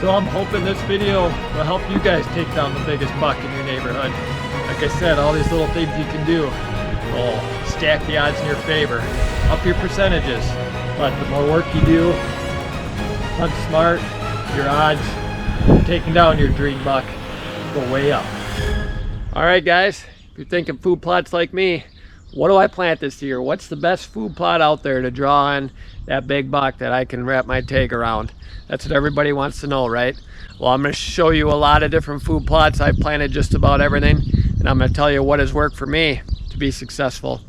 So I'm hoping this video will help you guys take down the biggest buck in your neighborhood. Like I said, all these little things you can do will stack the odds in your favor, up your percentages. But the more work you do, hunt smart, your odds of taking down your dream buck go way up. All right, guys, if you're thinking food plots like me, what do I plant this year? What's the best food plot out there to draw on that big buck that I can wrap my tag around? That's what everybody wants to know, right? Well, I'm going to show you a lot of different food plots. I've planted just about everything, and I'm going to tell you what has worked for me to be successful.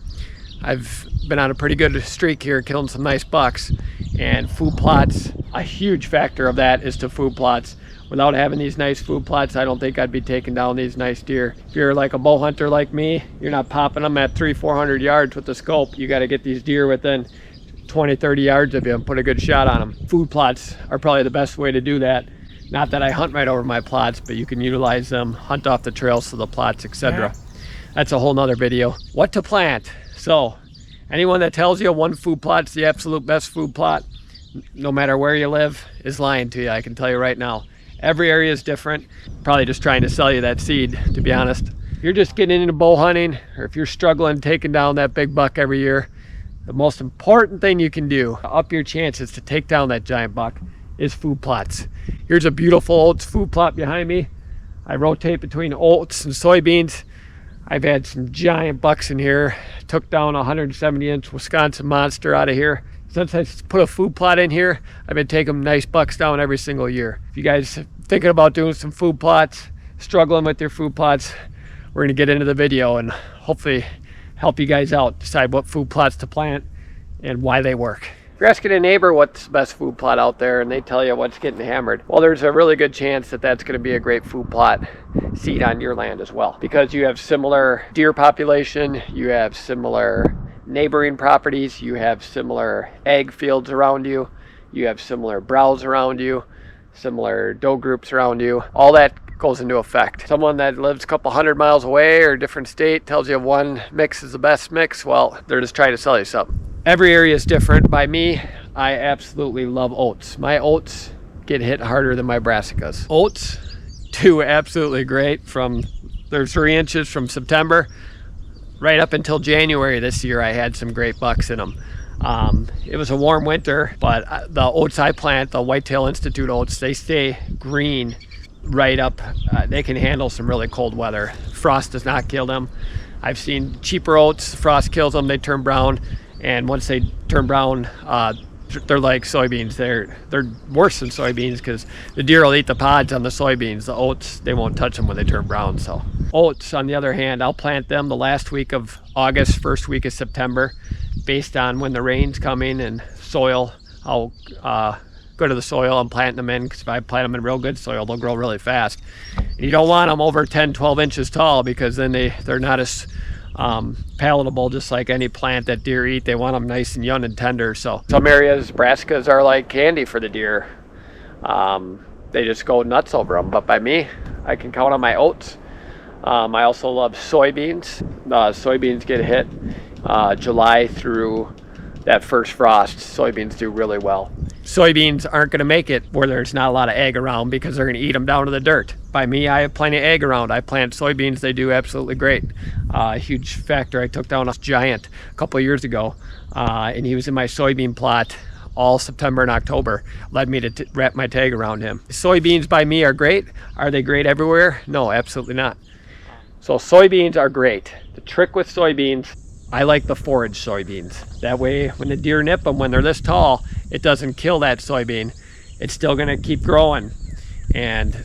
I've been on a pretty good streak here, killing some nice bucks, and food plots, a huge factor of that is to food plots. Without having these nice food plots, I don't think I'd be taking down these nice deer. If you're like a bow hunter like me, you're not popping them at 300-400 yards with the scope. You got to get these deer within 20-30 yards of you and put a good shot on them. Food plots are probably the best way to do that. Not that I hunt right over my plots, but you can utilize them, hunt off the trails to the plots, etc. That's a whole nother video. What to plant. So anyone that tells you one food plot's the absolute best food plot, no matter where you live, is lying to you. I can tell you right now. Every area is different. Probably just trying to sell you that seed, to be honest. If you're just getting into bow hunting, or if you're struggling taking down that big buck every year, the most important thing you can do to up your chances to take down that giant buck is food plots. Here's a beautiful oats food plot behind me. I rotate between oats and soybeans. I've had some giant bucks in here. Took down a 170-inch Wisconsin monster out of here. Since I put a food plot in here, I've been taking nice bucks down every single year. If you guys are thinking about doing some food plots, struggling with your food plots, we're gonna get into the video and hopefully help you guys out, decide what food plots to plant and why they work. If you're asking a neighbor what's the best food plot out there and they tell you what's getting hammered, well, there's a really good chance that that's gonna be a great food plot seed on your land as well. Because you have similar deer population, you have similar neighboring properties, you have similar ag fields around you, you have similar browse around you, similar doe groups around you. All that goes into effect. Someone that lives a couple hundred miles away or a different state tells you one mix is the best mix, well, they're just trying to sell you something. Every area is different. By me, I absolutely love oats. My oats get hit harder than my brassicas. Oats do absolutely great. They're 3 inches from September right up until January this year. I had some great bucks in them. It was a warm winter, but the oats I plant, the Whitetail Institute oats, they stay green right up. They can handle some really cold weather. Frost does not kill them. I've seen cheaper oats, frost kills them, they turn brown, and once they turn brown, they're like soybeans. They're worse than soybeans because the deer will eat the pods on the soybeans. The oats, they won't touch them when they turn brown. So oats, on the other hand, I'll plant them the last week of August, first week of September, based on when the rain's coming and soil. I'll go to the soil and plant them in, because if I plant them in real good soil, they'll grow really fast. And you don't want them over 10-12 inches tall, because then they're not as palatable, just like any plant that deer eat. They want them nice and young and tender. So some areas, brassicas are like candy for the deer. They just go nuts over them. But by me, I can count on my oats. I also love soybeans. Soybeans get hit July through that first frost. Soybeans do really well. Soybeans aren't going to make it where there's not a lot of egg around, because they're going to eat them down to the dirt. By me, I have plenty of egg around. I plant soybeans, they do absolutely great. A huge factor, I took down a giant a couple of years ago, and he was in my soybean plot all September and October. Led me to wrap my tag around him. Soybeans by me are great. Are they great everywhere? No, absolutely not. So soybeans are great. The trick with soybeans, I like the forage soybeans. That way, when the deer nip them, when they're this tall, it doesn't kill that soybean. It's still gonna keep growing and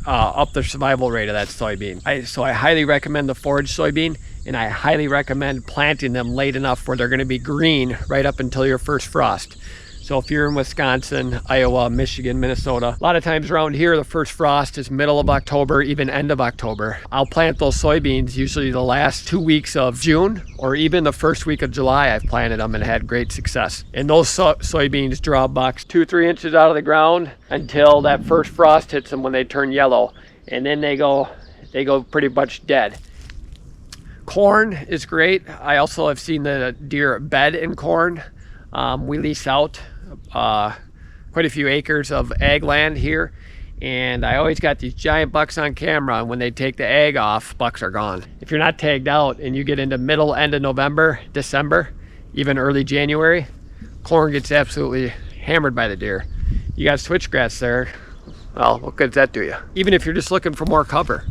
up the survival rate of that soybean. So I highly recommend the forage soybean, and I highly recommend planting them late enough where they're gonna be green right up until your first frost. So if you're in Wisconsin, Iowa, Michigan, Minnesota, a lot of times around here, the first frost is middle of October, even end of October. I'll plant those soybeans usually the last 2 weeks of June, or even the first week of July. I've planted them and had great success. And those soybeans draw bucks 2-3 inches out of the ground until that first frost hits them, when they turn yellow. And then they go pretty much dead. Corn is great. I also have seen the deer bed in corn. We lease out quite a few acres of ag land here, And I always got these giant bucks on camera, and when they take the egg off, bucks are gone. If you're not tagged out and you get into end of November, December, even early January, corn gets absolutely hammered by the deer. You got switchgrass there, well, what good does that do you? Even if you're just looking for more cover.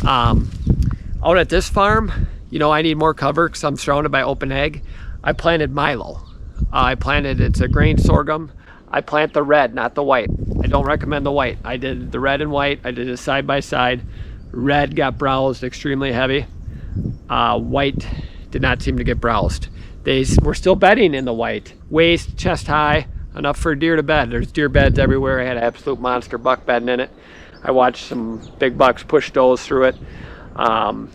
Out at this farm, you know, I need more cover because I'm surrounded by open ag. I planted milo. It's a grain sorghum. I plant the red, not the white. I don't recommend the white. I did the red and white. I did it side by side. Red got browsed extremely heavy. White did not seem to get browsed. They were still bedding in the white. Waist, chest high, enough for a deer to bed. There's deer beds everywhere. I had an absolute monster buck bedding in it. I watched some big bucks push does through it.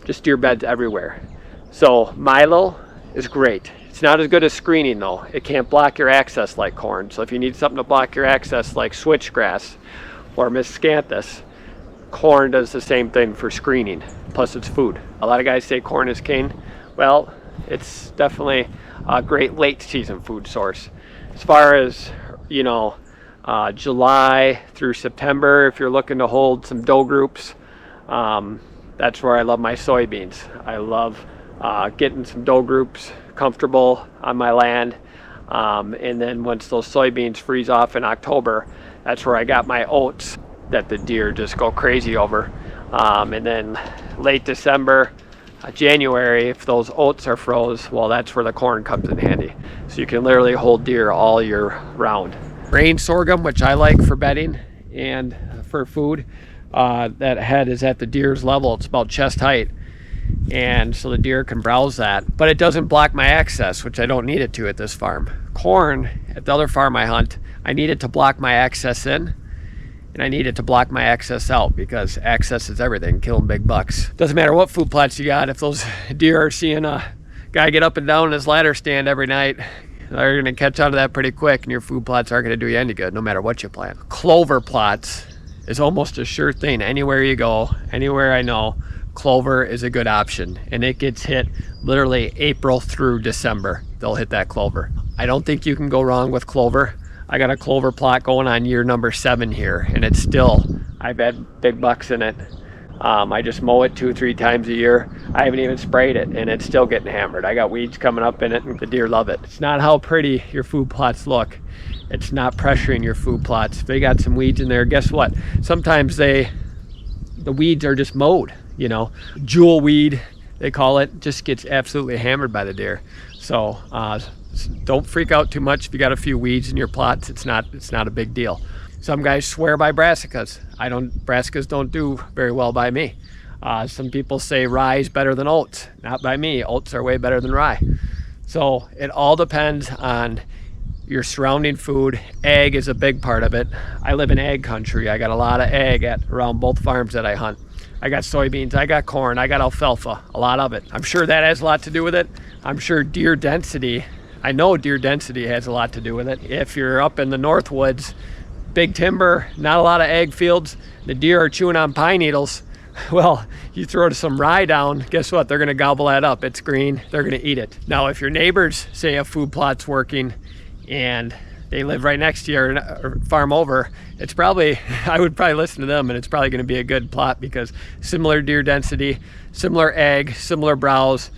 Just deer beds everywhere. So Milo is great. It's not as good as screening though. It can't block your access like corn. So if you need something to block your access like switchgrass or miscanthus, corn does the same thing for screening. Plus it's food. A lot of guys say corn is king. Well, it's definitely a great late season food source. As far as, you know, July through September, if you're looking to hold some doe groups, that's where I love my soybeans. I love getting some doe groups comfortable on my land, and then once those soybeans freeze off in October, that's where I got my oats that the deer just go crazy over. And then late December, January, if those oats are froze, well, that's where the corn comes in handy. So you can literally hold deer all year round. Grain sorghum, which I like for bedding and for food, that head is at the deer's level. It's about chest height, and so the deer can browse that, but it doesn't block my access, which I don't need it to at this farm. Corn at the other farm I hunt, I need it to block my access in, and I need it to block my access out, because access is everything. Killing big bucks, doesn't matter what food plots you got. If those deer are seeing a guy get up and down in his ladder stand every night, they're going to catch on to that pretty quick, and your food plots aren't going to do you any good no matter what you plant. Clover plots is almost a sure thing. Anywhere you go, anywhere I know, clover is a good option, and it gets hit literally April through December. They'll hit that clover. I don't think you can go wrong with clover. I got a clover plot going on year number 7 here, and it's still, I've had big bucks in it. I just mow it 2-3 times a year. I haven't even sprayed it, and it's still getting hammered. I got weeds coming up in it, and the deer love it. It's not how pretty your food plots look. It's not pressuring your food plots. If they got some weeds in there, guess what? Sometimes the weeds are just mowed, you know. Jewel weed, they call it, just gets absolutely hammered by the deer. So don't freak out too much if you got a few weeds in your plots. It's not a big deal. Some guys swear by brassicas. Brassicas don't do very well by me. Some people say rye is better than oats. Not by me. Oats are way better than rye. So it all depends on your surrounding food. Ag is a big part of it. I live in ag country. I got a lot of ag around both farms that I hunt. I got soybeans, I got corn, I got alfalfa, a lot of it. I'm sure that has a lot to do with it. I'm sure deer density, I know deer density has a lot to do with it. If you're up in the north woods, big timber, not a lot of ag fields, the deer are chewing on pine needles. Well, you throw some rye down, guess what? They're gonna gobble that up. It's green, they're gonna eat it. Now, if your neighbors say a food plot's working and they live right next to you or farm over, it's probably, I would probably listen to them, and it's probably gonna be a good plot, because similar deer density, similar ag, similar browse,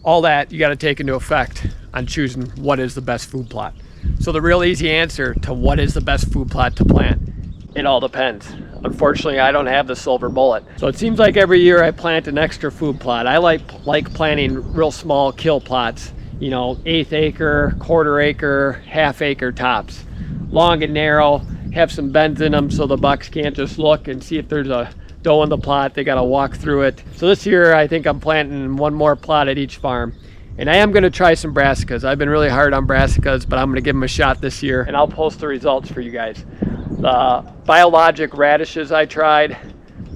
all that you gotta take into effect on choosing what is the best food plot. So the real easy answer to what is the best food plot to plant, it all depends. Unfortunately, I don't have the silver bullet. So it seems like every year I plant an extra food plot. I like planting real small kill plots, you know, 1/8 acre, 1/4 acre, 1/2 acre tops. Long and narrow, have some bends in them so the bucks can't just look and see if there's a doe in the plot. They gotta walk through it. So this year I think I'm planting one more plot at each farm. And I am gonna try some brassicas. I've been really hard on brassicas, but I'm gonna give them a shot this year, and I'll post the results for you guys. The biologic radishes I tried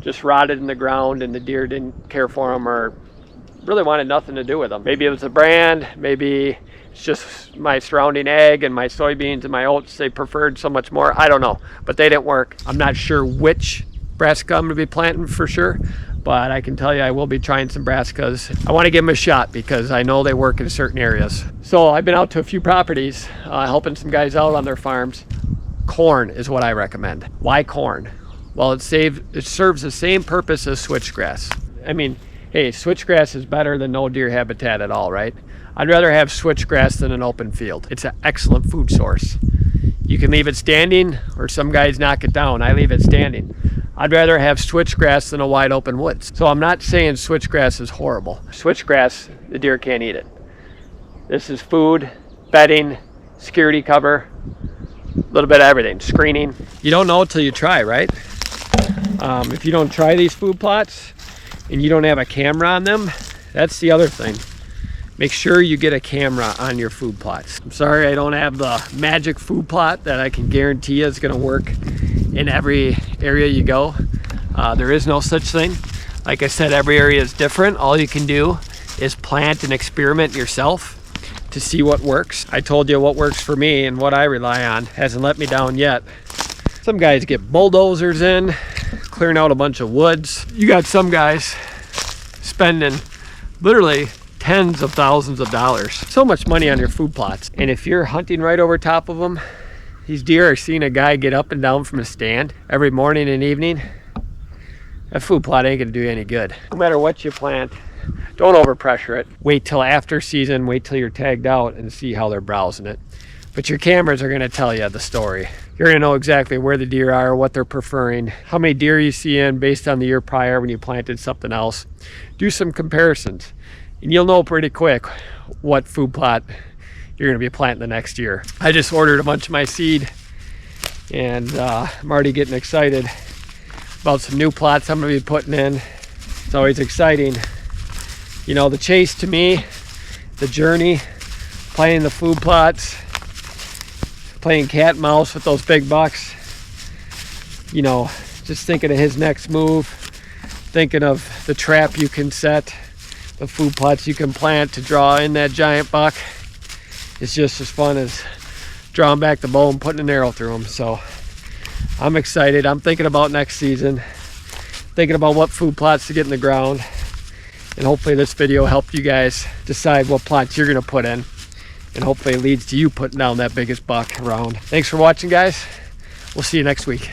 just rotted in the ground, and the deer didn't care for them or really wanted nothing to do with them. Maybe it was the brand, maybe it's just my surrounding ag and my soybeans and my oats, they preferred so much more. I don't know, but they didn't work. I'm not sure which brassica I'm gonna be planting for sure, but I can tell you I will be trying some brassicas. I wanna give them a shot because I know they work in certain areas. So I've been out to a few properties, helping some guys out on their farms. Corn is what I recommend. Why corn? Well, it serves the same purpose as switchgrass. I mean, hey, switchgrass is better than no deer habitat at all, right? I'd rather have switchgrass than an open field. It's an excellent food source. You can leave it standing, or some guys knock it down. I leave it standing. I'd rather have switchgrass than a wide open woods. So I'm not saying switchgrass is horrible. Switchgrass, the deer can't eat it. This is food, bedding, security cover, a little bit of everything, screening. You don't know until you try, right? If you don't try these food plots and you don't have a camera on them, that's the other thing. Make sure you get a camera on your food plots. I'm sorry I don't have the magic food plot that I can guarantee is gonna work in every area you go. There is no such thing. Like I said, every area is different. All you can do is plant and experiment yourself to see what works. I told you what works for me and what I rely on. Hasn't let me down yet. Some guys get bulldozers in, clearing out a bunch of woods. You got some guys spending literally tens of thousands of dollars. So much money on your food plots. And if you're hunting right over top of them, these deer are seeing a guy get up and down from a stand every morning and evening. That food plot ain't gonna do you any good. No matter what you plant, don't overpressure it. Wait till after season, wait till you're tagged out and see how they're browsing it. But your cameras are gonna tell you the story. You're gonna know exactly where the deer are, what they're preferring, how many deer you see in based on the year prior when you planted something else. Do some comparisons. And you'll know pretty quick what food plot you're going to be planting the next year. I just ordered a bunch of my seed, and I'm already getting excited about some new plots I'm going to be putting in. It's always exciting. You know, the chase to me, the journey, planting the food plots, playing cat and mouse with those big bucks, you know, just thinking of his next move, thinking of the trap you can set, the food plots you can plant to draw in that giant buck. It's just as fun as drawing back the bow and putting an arrow through him. So I'm excited. I'm thinking about next season, thinking about what food plots to get in the ground, and hopefully this video helped you guys decide what plots you're going to put in, and hopefully it leads to you putting down that biggest buck around. Thanks for watching, guys. We'll see you next week.